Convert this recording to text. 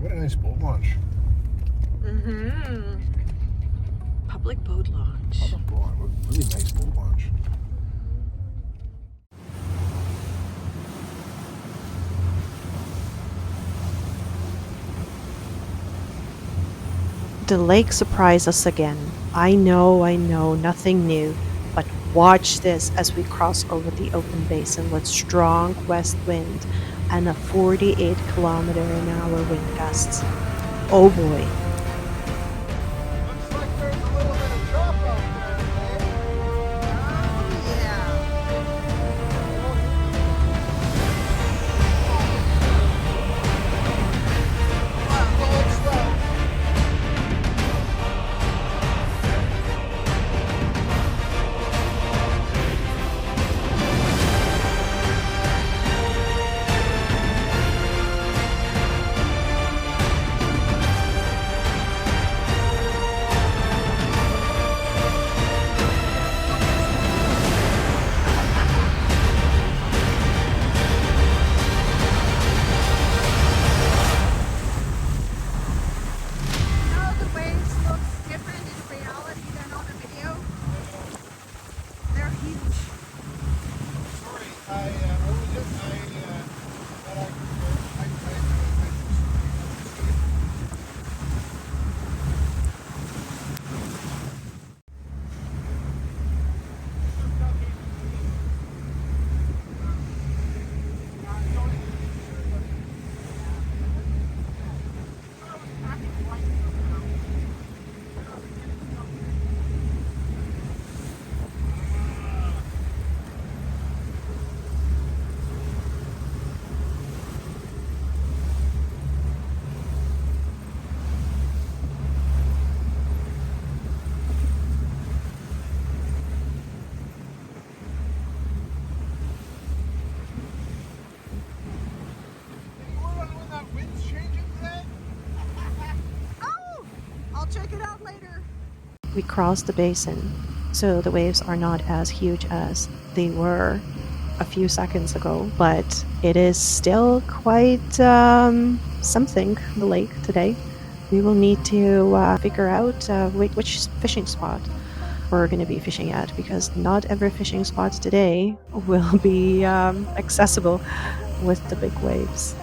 What a nice boat launch. Mm-hmm. Public boat launch. Public boat launch. What a really nice boat launch. The lake surprised us again. I know, nothing new. But watch this as we cross over the open basin with strong west wind and a 48-kilometer-an-hour wind gusts. Oh boy. Looks like there's a little bit of drop out there today. Oh, yeah. Check it out later. We crossed the basin, so the waves are not as huge as they were a few seconds ago, but it is still quite something, the lake today. We will need to figure out which fishing spot we're going to be fishing at, because not every fishing spot today will be accessible with the big waves.